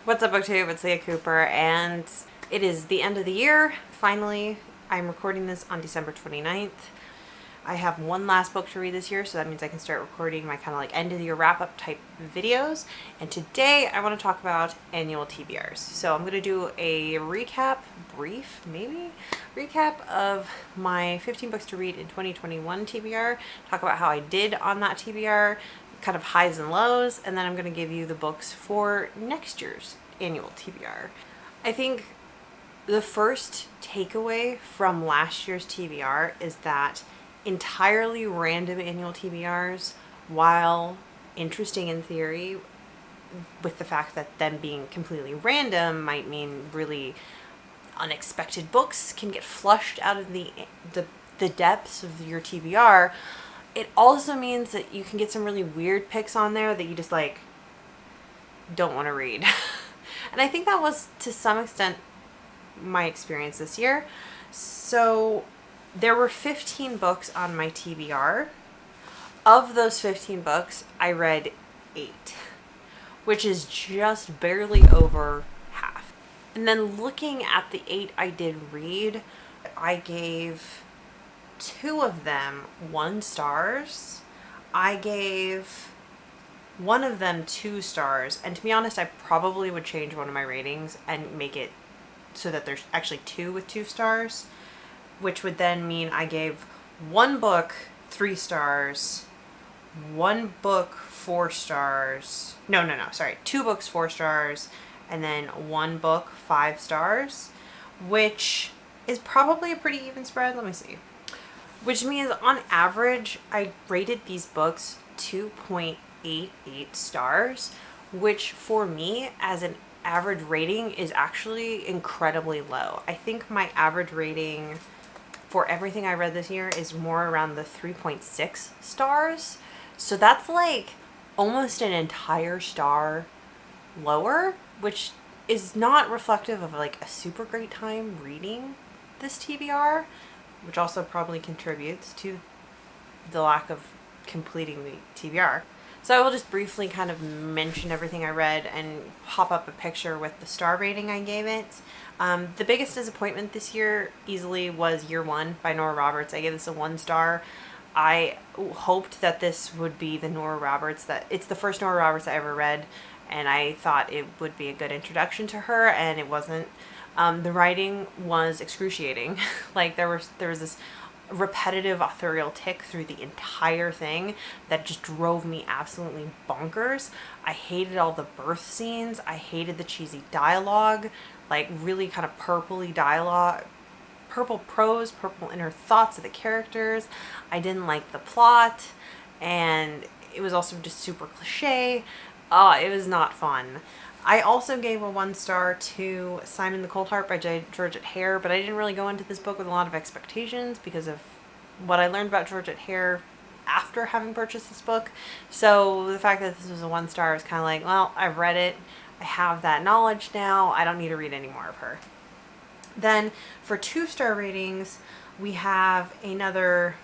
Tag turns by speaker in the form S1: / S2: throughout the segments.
S1: What's up, booktube? It's Leah Cooper, and it is the end of the year. Finally, I'm recording this on December 29th. I have one last book to read this year, so that means I can start recording my kind of like end of the year wrap up type videos. And today I want to talk about annual TBRs. So I'm going to do a recap, recap of my 15 books to read in 2021 TBR, talk about how I did on that TBR, kind of highs and lows, and then I'm going to give you the books for next year's annual TBR. I think the first takeaway from last year's TBR is that entirely random annual TBRs, while interesting in theory, with the fact that them being completely random might mean really unexpected books can get flushed out of the depths of your TBR. It also means that you can get some really weird picks on there that you just like don't want to read. And I think that was to some extent my experience this year. So there were 15 books on my TBR. Of those 15 books, I read 8, which is just barely over half. And then looking at the 8 I did read, I gave 2 of them 1 stars. I gave one of them 2 stars. And to be honest, I probably would change one of my ratings and make it so that there's actually 2 with 2 stars, which would then mean I gave one book 3 stars, one book 4 stars. No, sorry. 2 books 4 stars, and then one book 5 stars, which is probably a pretty even spread. Let me see. Which means on average, I rated these books 2.88 stars, which for me as an average rating is actually incredibly low. I think my average rating for everything I read this year is more around the 3.6 stars. So that's like almost an entire star lower, which is not reflective of like a super great time reading this TBR, which also probably contributes to the lack of completing the TBR. So I will just briefly kind of mention everything I read and pop up a picture with the star rating I gave it. The biggest disappointment this year easily was Year One by Nora Roberts. I gave this a 1 star. I hoped that this would be the Nora Roberts, that it's the first Nora Roberts I ever read, and I thought it would be a good introduction to her, and it wasn't. The writing was excruciating. Like there was this repetitive authorial tick through the entire thing that just drove me absolutely bonkers. I hated all the birth scenes. I hated the cheesy dialogue, like really kind of purpley dialogue, purple prose, purple inner thoughts of the characters. I didn't like the plot, and it was also just super cliche. It was not fun. I also gave a 1 star to Simon the Cold Heart by Georgette Hare, but I didn't really go into this book with a lot of expectations because of what I learned about Georgette Hare after having purchased this book. So the fact that this was a 1 star is kind of like, well, I've read it. I have that knowledge now. I don't need to read any more of her. Then for 2 star ratings, we have another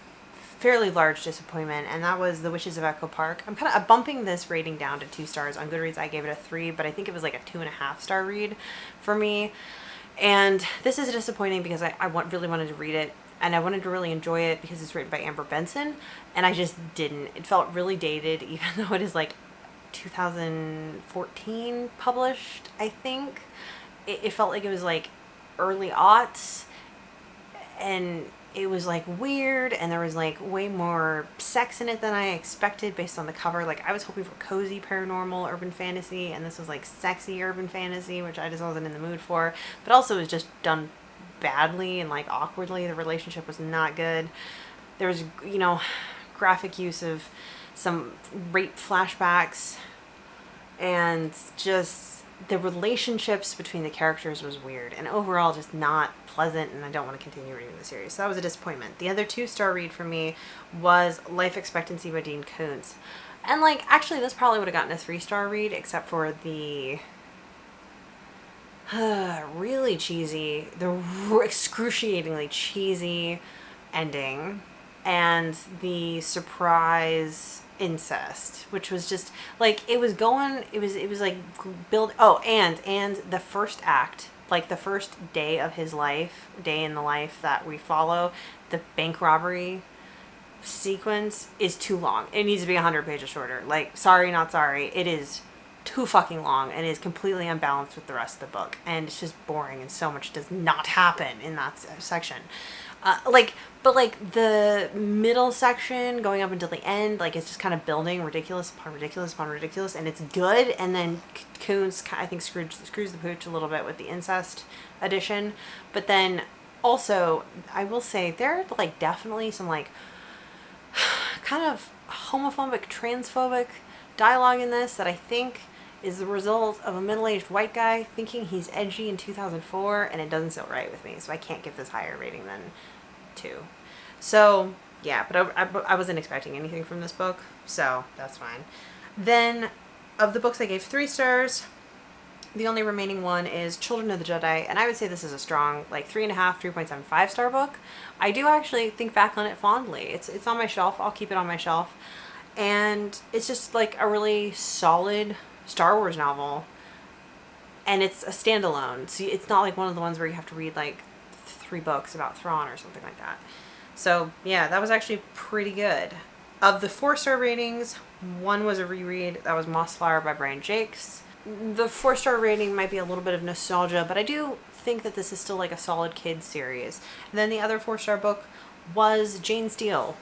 S1: fairly large disappointment, and that was The Witches of Echo Park. I'm kind of bumping this rating down to 2 stars. On Goodreads, I gave it a 3, but I think it was like a 2.5 star read for me. And this is disappointing because I really wanted to read it, and I wanted to really enjoy it because it's written by Amber Benson, and I just didn't. It felt really dated, even though it is like 2014 published, I think. It felt like it was like early aughts, and it was like weird, and there was like way more sex in it than I expected based on the cover. Like I was hoping for cozy paranormal urban fantasy, and this was like sexy urban fantasy, which I just wasn't in the mood for. But also it was just done badly and like awkwardly. The relationship was not good. There was, graphic use of some rape flashbacks, and just the relationships between the characters was weird and overall just not pleasant, and I don't want to continue reading the series. So that was a disappointment. The other 2 star read for me was Life Expectancy by Dean Koontz. And like, actually this probably would have gotten a 3 star read except for the really cheesy, the excruciatingly cheesy ending. and the surprise incest, which was just like, it was like build. Oh, and the first act, like the first day of his life, day in the life that we follow, the bank robbery sequence is too long. It needs to be 100 pages shorter. Like, sorry, not sorry. It is too fucking long and is completely unbalanced with the rest of the book. And it's just boring, and so much does not happen in that section. But the middle section going up until the end, like, it's just kind of building ridiculous upon ridiculous upon ridiculous, and it's good. And then Koontz, I think, screws the pooch a little bit with the incest edition. But then also, I will say, there are, like, definitely some, like, kind of homophobic, transphobic dialogue in this that I think is the result of a middle-aged white guy thinking he's edgy in 2004, and it doesn't sit right with me, so I can't give this higher rating than 2. So, yeah, but I wasn't expecting anything from this book, so that's fine. Then, of the books I gave 3 stars, the only remaining one is Children of the Jedi, and I would say this is a strong, like, 3.5, 3.75 star book. I do actually think back on it fondly. It's on my shelf. I'll keep it on my shelf. And it's just, like, a really solid Star Wars novel. And it's a standalone. So it's not like one of the ones where you have to read, like, 3 books about Thrawn or something like that. So, yeah, that was actually pretty good. Of the 4-star ratings, 1 was a reread. That was Mossflower by Brian Jakes. The 4-star rating might be a little bit of nostalgia, but I do think that this is still, like, a solid kids series. And then the other 4-star book was Jane Steele,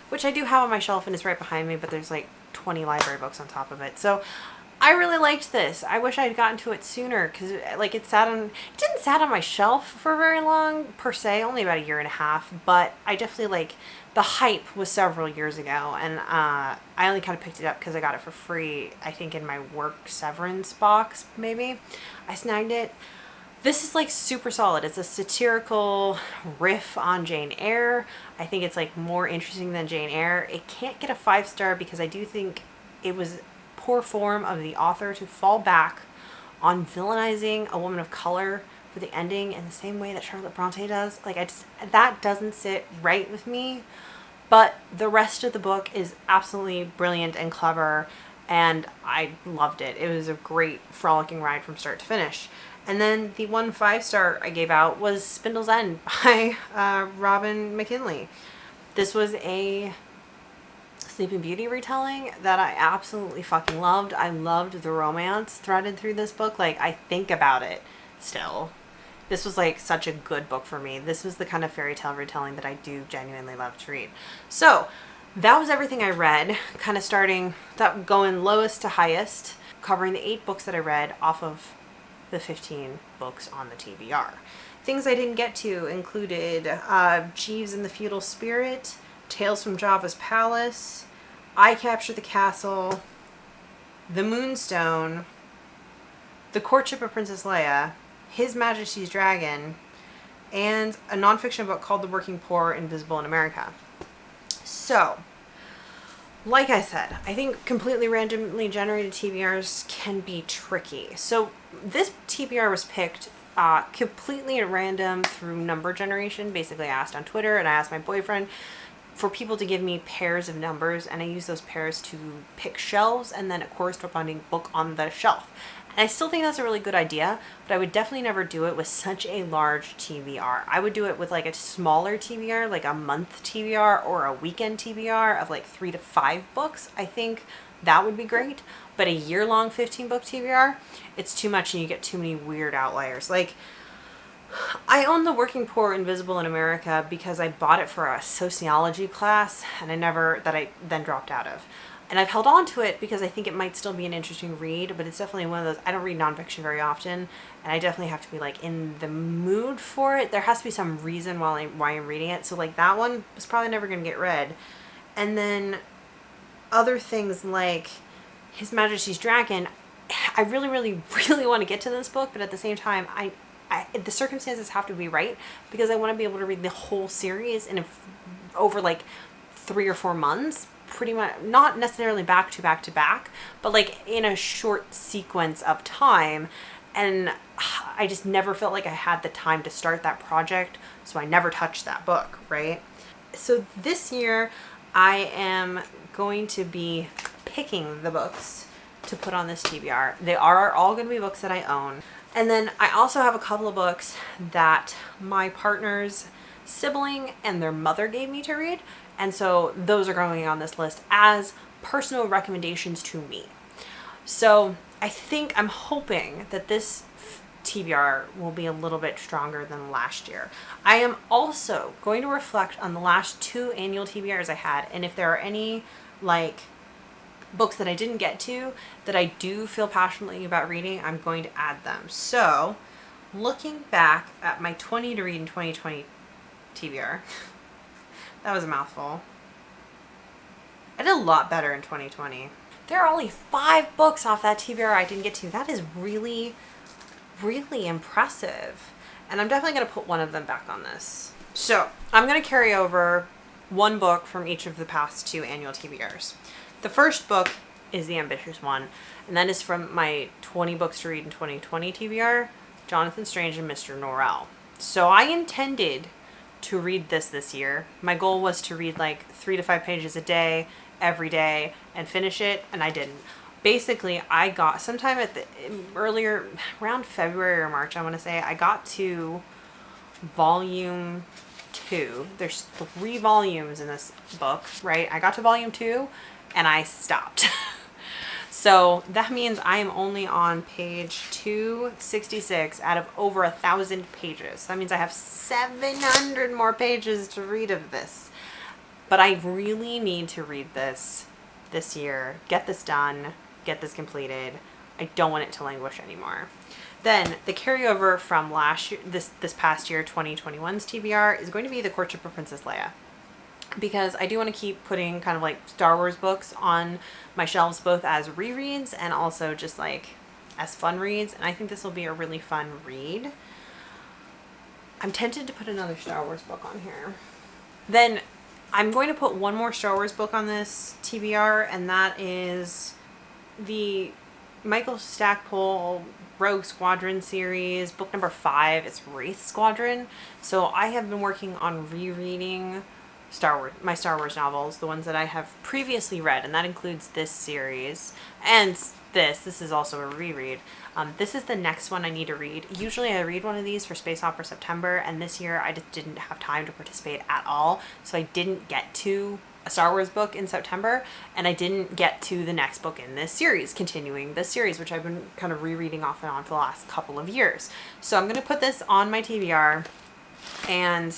S1: which I do have on my shelf and is right behind me, but there's, like, 20 library books on top of it. So I really liked this. I wish I had gotten to it sooner, because, like, it didn't sat on my shelf for very long, per se, only about a year and a half, but I definitely, like, the hype was several years ago, and I only kind of picked it up because I got it for free, I think in my work severance box, maybe. I snagged it. This is, like, super solid. It's a satirical riff on Jane Eyre. I think it's, like, more interesting than Jane Eyre. It can't get a 5-star because I do think it was poor form of the author to fall back on villainizing a woman of color for the ending in the same way that Charlotte Bronte does. Like, that doesn't sit right with me. But the rest of the book is absolutely brilliant and clever, and I loved it. It was a great frolicking ride from start to finish. And then the 1 5-star I gave out was Spindle's End by Robin McKinley. This was a Sleeping Beauty retelling that I absolutely fucking loved. I loved the romance threaded through this book. Like, I think about it still. This was, like, such a good book for me. This was the kind of fairy tale retelling that I do genuinely love to read. So that was everything I read, kind of going lowest to highest, covering the 8 books that I read off of the 15 books on the TBR. Things I didn't get to included Jeeves and the Feudal Spirit, Tales from Java's Palace, I Capture the Castle, The Moonstone, The Courtship of Princess Leia, His Majesty's Dragon, and a nonfiction book called The Working Poor Invisible in America. So, like I said, I think completely randomly generated TBRs can be tricky. So this TBR was picked completely at random through number generation. Basically, I asked on Twitter and I asked my boyfriend for people to give me pairs of numbers, and I use those pairs to pick shelves and then a corresponding book on the shelf. And I still think that's a really good idea, but I would definitely never do it with such a large TBR. I would do it with, like, a smaller TBR, like a month TBR or a weekend TBR of, like, 3 to 5 books. I think that would be great. But a year-long 15-book TBR, it's too much and you get too many weird outliers. Like, I own The Working Poor Invisible in America because I bought it for a sociology class and I then dropped out of. And I've held on to it because I think it might still be an interesting read, but it's definitely one of those, I don't read nonfiction very often, and I definitely have to be, like, in the mood for it. There has to be some reason why I'm reading it. So, like, that one is probably never going to get read. And then other things like His Majesty's Dragon, I really, really, really want to get to this book, but at the same time, the circumstances have to be right because I want to be able to read the whole series over, like, 3 or 4 months. Pretty much, not necessarily back to back to back, but, like, in a short sequence of time. And I just never felt like I had the time to start that project, so I never touched that book, right? So this year I am going to be picking the books to put on this TBR. They are all going to be books that I own. And then I also have a couple of books that my partner's sibling and their mother gave me to read. And so those are going on this list as personal recommendations to me. So I'm hoping that this TBR will be a little bit stronger than last year. I am also going to reflect on the last 2 annual TBRs I had, and if there are any like books that I didn't get to that I do feel passionately about reading, I'm going to add them. So looking back at my 20 to read in 2020 TBR, that was a mouthful. I did a lot better in 2020. There are only 5 books off that TBR I didn't get to. That is really, really impressive. And I'm definitely going to put one of them back on this. So I'm going to carry over one book from each of the past 2 annual TBRs. The first book is the ambitious one, and that is from my 20 books to read in 2020 TBR, Jonathan Strange and Mr. Norrell. So I intended to read this year. My goal was to read like 3 to 5 pages a day, every day, and finish it, and I didn't. Basically, I got sometime earlier, around February or March, I want to say, I got to volume 2. There's 3 volumes in this book, right? I got to volume 2 and I stopped. So that means I am only on page 266 out of over 1,000 pages. That means I have 700 more pages to read of this. But I really need to read this year, get this done, get this completed. I don't want it to languish anymore. Then the carryover from last year, this past year, 2021's TBR, is going to be The Courtship of Princess Leia. Because I do want to keep putting kind of like Star Wars books on my shelves, both as rereads and also just like as fun reads. And I think this will be a really fun read. I'm tempted to put another Star Wars book on here. Then I'm going to put one more Star Wars book on this TBR, and that is the Michael Stackpole Rogue Squadron series, book number 5. It's Wraith Squadron. So I have been working on rereading my Star Wars novels, the ones that I have previously read, and that includes this series and this is also a reread. This is the next one I need to read. Usually I read one of these for Space Opera September, and this year I just didn't have time to participate at all, so I didn't get to a Star Wars book in September, and I didn't get to the next book in this series, continuing this series, which I've been kind of rereading off and on for the last couple of years. So I'm going to put this on my TBR, and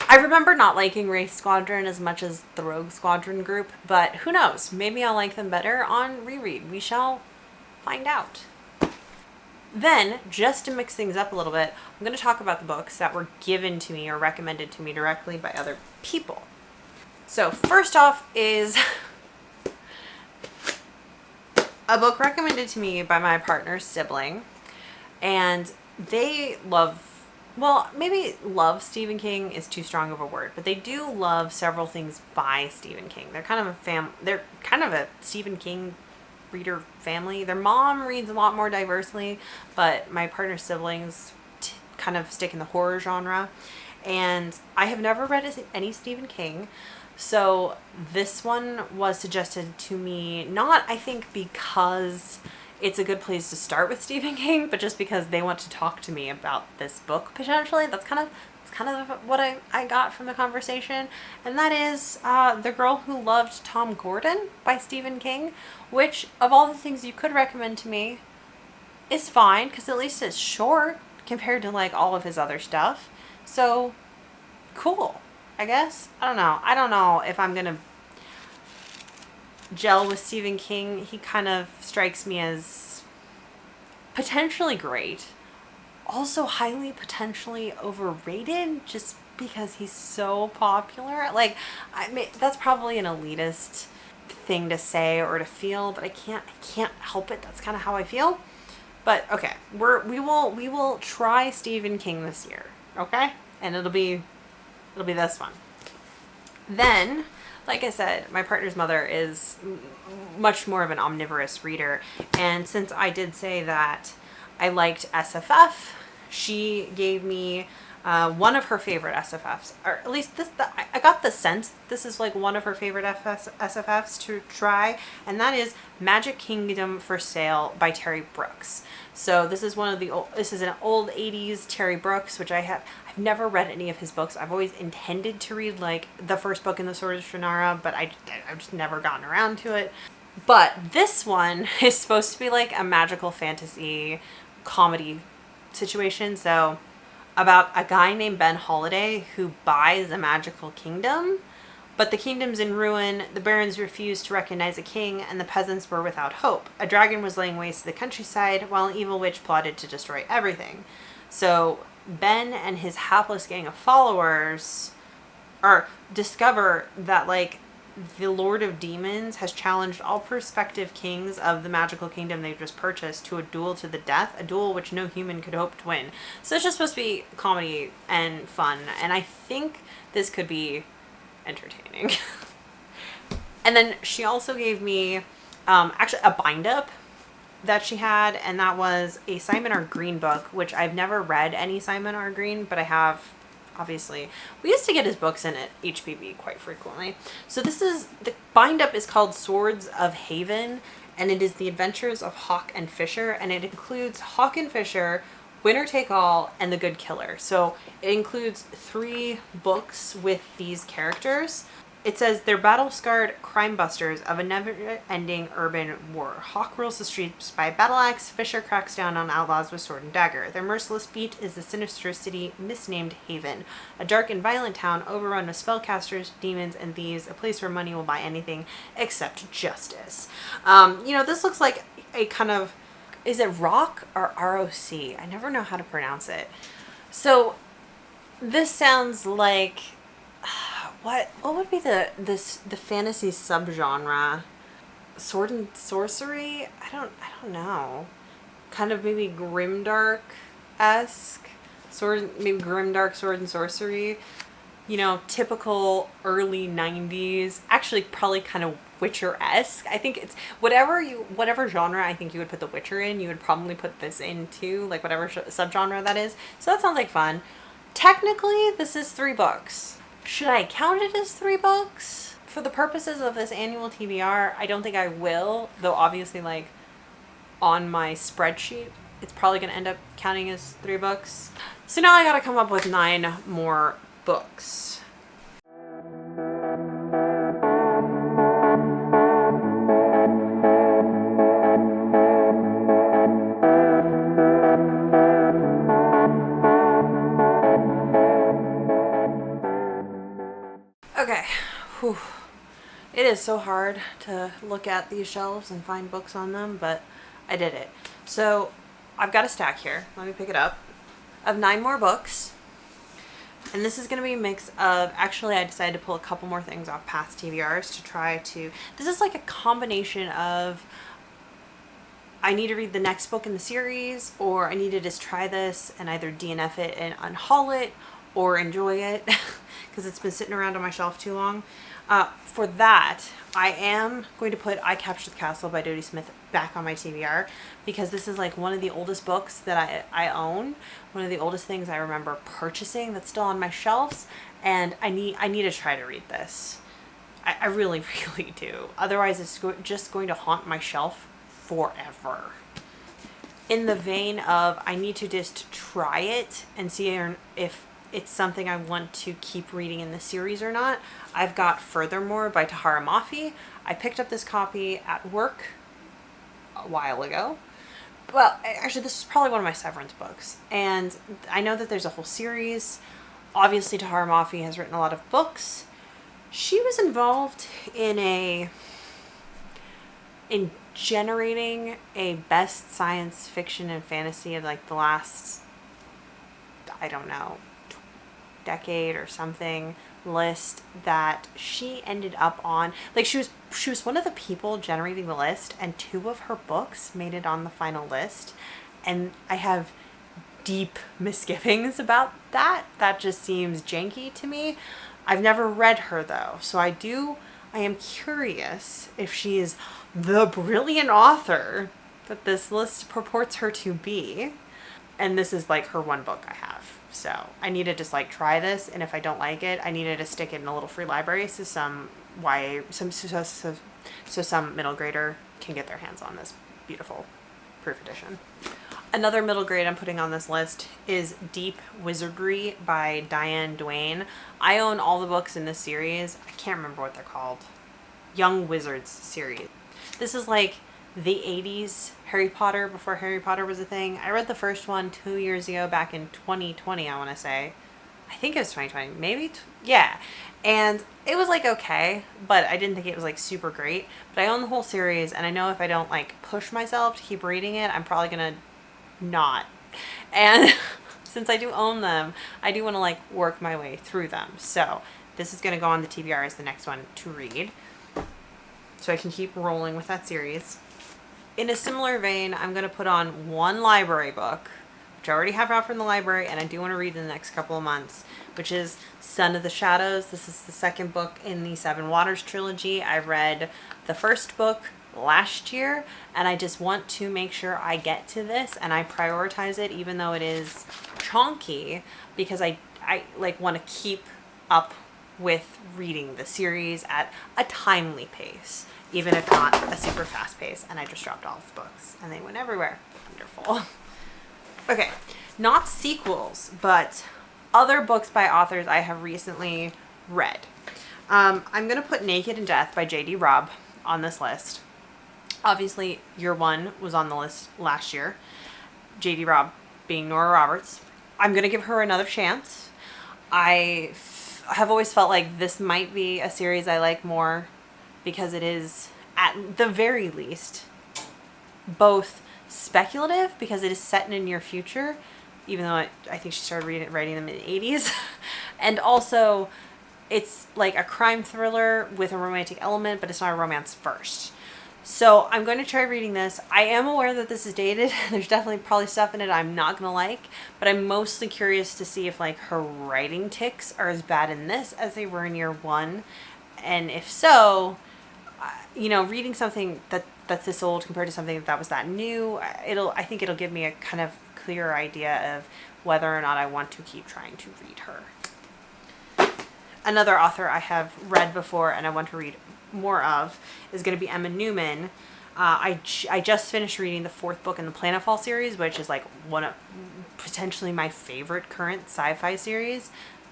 S1: I remember not liking Wraith Squadron as much as the Rogue Squadron group, but who knows? Maybe I'll like them better on reread. We shall find out. Then, just to mix things up a little bit, I'm going to talk about the books that were given to me or recommended to me directly by other people. So, first off is a book recommended to me by my partner's sibling, and they maybe love Stephen King is too strong of a word, but they do love several things by Stephen King. They're kind of a Stephen King reader family. Their mom reads a lot more diversely, but my partner's siblings kind of stick in the horror genre. And I have never read any Stephen King, so this one was suggested to me, not I think because it's a good place to start with Stephen King, but just because they want to talk to me about this book potentially. That's kind of what I got from the conversation. And that is The Girl Who Loved Tom Gordon by Stephen King, which of all the things you could recommend to me is fine, because at least it's short compared to like all of his other stuff. So cool, I guess. I don't know if I'm gonna gel with Stephen King. He kind of strikes me as potentially great, also highly potentially overrated, just because he's so popular. Like, I mean, that's probably an elitist thing to say or to feel, but I can't help it. That's kind of how I feel. But okay, we will try Stephen King this year, okay? And it'll be this one. Then, like I said, my partner's mother is much more of an omnivorous reader, and since I did say that I liked SFF, she gave me one of her favorite SFFs, or at least I got the sense this is like one of her favorite SFFs to try, and that is Magic Kingdom for Sale by Terry Brooks. So this is this is an old 80s Terry Brooks, which I've never read any of his books. I've always intended to read like the first book in the Sword of Shannara, but I've just never gotten around to it. But this one is supposed to be like a magical fantasy comedy situation. So about a guy named Ben Holiday who buys a magical kingdom, but the kingdom's in ruin, the barons refused to recognize a king, and the peasants were without hope. A dragon was laying waste to the countryside, while an evil witch plotted to destroy everything. So Ben and his hapless gang of followers discover that like the Lord of Demons has challenged all prospective kings of the magical kingdom they've just purchased to a duel to the death, a duel which no human could hope to win. So it's just supposed to be comedy and fun, and I think this could be entertaining. And then she also gave me actually a bind up that she had, and that was a Simon R. Green book, which I've never read any Simon R. Green, but I have. Obviously, we used to get his books in at HPB quite frequently. So the bind up is called Swords of Haven, and it is the adventures of Hawk and Fisher, and it includes Hawk and Fisher, Winner Take All, and The Good Killer. So it includes 3 books with these characters. It says they're battle-scarred crime busters of a never-ending urban war. Hawk rules the streets by battle axe. Fisher cracks down on outlaws with sword and dagger. Their merciless beat is the sinister city misnamed Haven, a dark and violent town overrun with spellcasters, demons, and thieves. A place where money will buy anything except justice. This looks like a kind of, is it ROC or ROC? I never know how to pronounce it. So this sounds like. What would be the fantasy subgenre? Sword and sorcery? I don't know. Kind of maybe grimdark-esque. Maybe grimdark sword and sorcery. Typical early 90s. Actually, probably kind of Witcher-esque. I think it's whatever genre I think you would put The Witcher in, you would probably put this in too, like whatever subgenre that is. So that sounds like fun. Technically, this is 3 books. Should I count it as 3 books? For the purposes of this annual TBR, I don't think I will, though obviously like on my spreadsheet, it's probably going to end up counting as 3 books. So now I got to come up with 9 more books. Okay, whew. It is so hard to look at these shelves and find books on them, but I did it. So I've got a stack here. Let me pick it up. Of 9 more books. And this is going to be a mix of, actually I decided to pull a couple more things off past TBRs to try to, this is like a combination of I need to read the next book in the series, or I need to just try this and either DNF it and unhaul it or enjoy it because it's been sitting around on my shelf too long. For that, I am going to put I Captured the Castle by Dodie Smith back on my TBR because this is like one of the oldest books that I own, one of the oldest things I remember purchasing that's still on my shelves, and I need to try to read this. I really, really do. Otherwise, it's just going to haunt my shelf forever. In the vein of I need to just try it and see if it's something I want to keep reading in the series or not, I've got Furthermore by Tahara Mafi. I picked up this copy at work a while ago. Well, actually, this is probably one of my Severance books. And I know that there's a whole series. Obviously, Tahara Mafi has written a lot of books. She was involved in generating a best science fiction and fantasy of like the last, I don't know, decade or something list that she ended up on. Like she was one of the people generating the list, and 2 of her books made it on the final list, and I have deep misgivings about that. That just seems janky to me. I've never read her though, so I am curious if she is the brilliant author that this list purports her to be. And this is like her one book I have. So I need to just like try this, and if I don't like it, I needed to stick it in a little free library so some some middle grader can get their hands on this beautiful proof edition. Another middle grade I'm putting on this list is Deep Wizardry by Diane Duane. I own all the books in this series. I can't remember what they're called. Young Wizards series. This is like the 80s Harry Potter before Harry Potter was a thing. I read the first one 2 years ago, back in 2020, I want to say. I think it was 2020, maybe, yeah. And it was like okay, but I didn't think it was like super great. But I own the whole series, and I know if I don't like push myself to keep reading it, I'm probably gonna not. And since I do own them, I do want to like work my way through them. So this is gonna go on the TBR as the next one to read, so I can keep rolling with that series. In a similar vein, I'm going to put on one library book, which I already have out from the library, and I do want to read in the next couple of months, which is Son of the Shadows. This is the second book in the Seven Waters trilogy. I read the first book last year, and I just want to make sure I get to this, and I prioritize it, even though it is chonky, because I like want to keep up with reading the series at a timely pace, even if not a super fast pace. And I just dropped all the books and they went everywhere. Wonderful. Okay, not sequels, but other books by authors I have recently read. I'm going to put Naked in Death by J.D. Robb on this list. Obviously, Year One was on the list last year. J.D. Robb being Nora Roberts. I'm going to give her another chance. I have always felt like this might be a series I like more, because it is, at the very least, both speculative, because it is set in a near future, even though I think she started writing them in the 80s, and also it's like a crime thriller with a romantic element, but it's not a romance first. So I'm going to try reading this. I am aware that this is dated. There's definitely probably stuff in it I'm not going to like, but I'm mostly curious to see if like her writing tics are as bad in this as they were in Year One. And if so, you know, reading something that's this old compared to something that was that new, I think it'll give me a kind of clearer idea of whether or not I want to keep trying to read her. Another author I have read before and I want to read more of is going to be Emma Newman. I just finished reading the fourth book in the Planetfall series, which is like one of potentially my favorite current sci-fi series.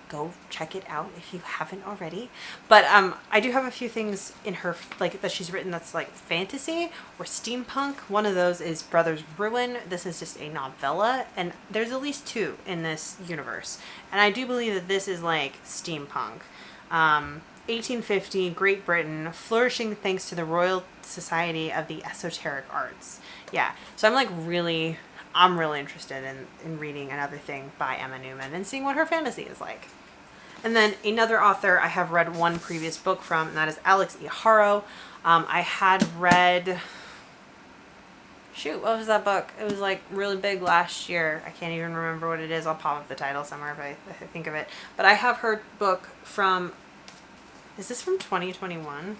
S1: Go check it out if you haven't already. But I do have a few things in her like that she's written that's like fantasy or steampunk. One of those is Brothers Ruin. This is just a novella, and there's at least two in this universe. And I do believe that this is like steampunk. 1850, Great Britain, flourishing thanks to the Royal Society of the Esoteric Arts. Yeah, so I'm really interested in reading another thing by Emma Newman and seeing what her fantasy is like. And then another author I have read one previous book from, and that is Alex E. Harrow. I had read, what was that book? It was like really big last year. I can't even remember what it is. I'll pop up the title somewhere if I think of it. But I have her book from, is this from 2021?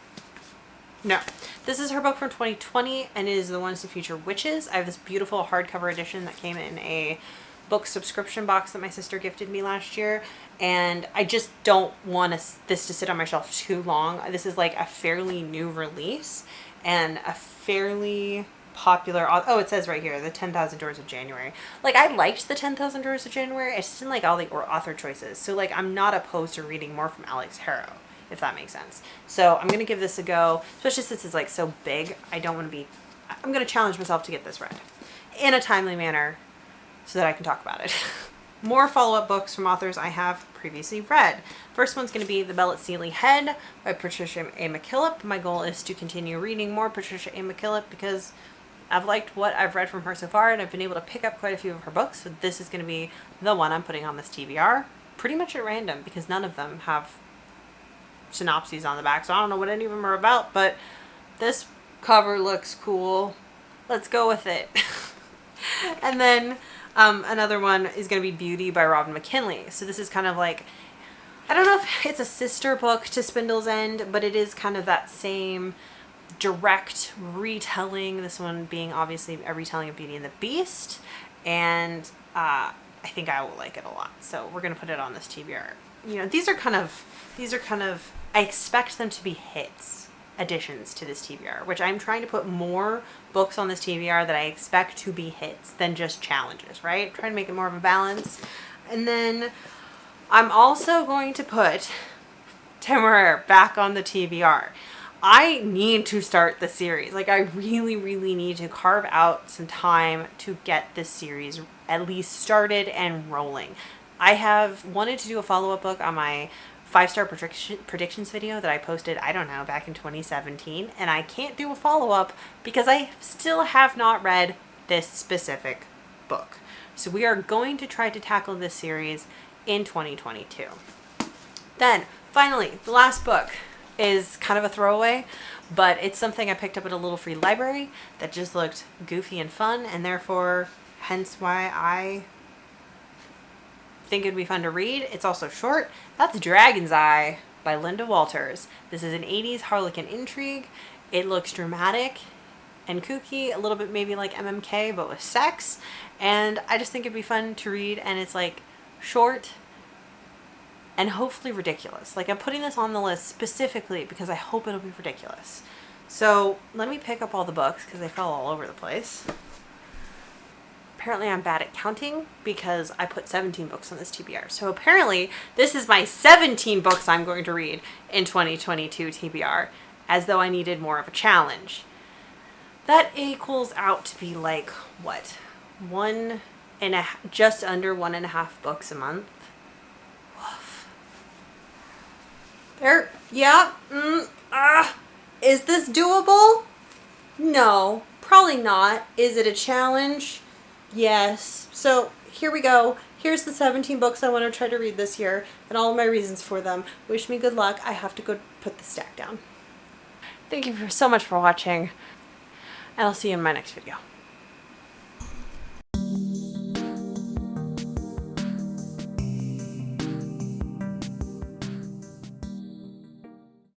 S1: No, this is her book from 2020, and it is The Ones to Future Witches. I have this beautiful hardcover edition that came in a book subscription box that my sister gifted me last year, and I just don't want this to sit on my shelf too long. This is like a fairly new release and a fairly popular, oh, it says right here, the 10,000 Doors of January. Like, I liked the 10,000 Doors of January. I just didn't like all the author choices. So like, I'm not opposed to reading more from Alex Harrow, if that makes sense. So I'm going to give this a go, especially since it's like so big. I'm going to challenge myself to get this read in a timely manner so that I can talk about it. More follow-up books from authors I have previously read. First one's going to be The Bell at Sealy Head by Patricia A. McKillop. My goal is to continue reading more Patricia A. McKillop because I've liked what I've read from her so far, and I've been able to pick up quite a few of her books. So this is going to be the one I'm putting on this TBR pretty much at random because none of them have synopses on the back, so I don't know what any of them are about, but this cover looks cool. Let's go with it. And then another one is going to be Beauty by Robin McKinley. So this is kind of like, I don't know if it's a sister book to Spindle's End, but it is kind of that same direct retelling, this one being obviously a retelling of Beauty and the Beast, and I think I will like it a lot. So we're gonna put it on this TBR. You know, these are kind of, I expect them to be hits additions to this TBR, which I'm trying to put more books on this TBR that I expect to be hits than just challenges, right? I'm trying to make it more of a balance. And then I'm also going to put Temeraire back on the TBR. I need to start the series. Like, I really, really need to carve out some time to get this series at least started and rolling. I have wanted to do a follow-up book on my 5-star predictions video that I posted, I don't know, back in 2017, and I can't do a follow-up because I still have not read this specific book. So we are going to try to tackle this series in 2022. Then, finally, the last book is kind of a throwaway, but it's something I picked up at a little free library that just looked goofy and fun, and therefore, hence why I think it'd be fun to read. It's also short. That's Dragon's Eye by Linda Walters. This is an 80s Harlequin intrigue. It looks dramatic and kooky, a little bit maybe like MMK, but with sex. And I just think it'd be fun to read, and it's like short and hopefully ridiculous. Like, I'm putting this on the list specifically because I hope it'll be ridiculous. So let me pick up all the books because they fell all over the place. Apparently I'm bad at counting because I put 17 books on this TBR. So apparently this is my 17 books I'm going to read in 2022 TBR, as though I needed more of a challenge. That equals out to be like, what? Just under 1.5 books a month. Woof. Is this doable? No, probably not. Is it a challenge? Yes. So here we go. Here's the 17 books I want to try to read this year and all of my reasons for them. Wish me good luck. I have to go put the stack down. Thank you so much for watching, and I'll see you in my next video.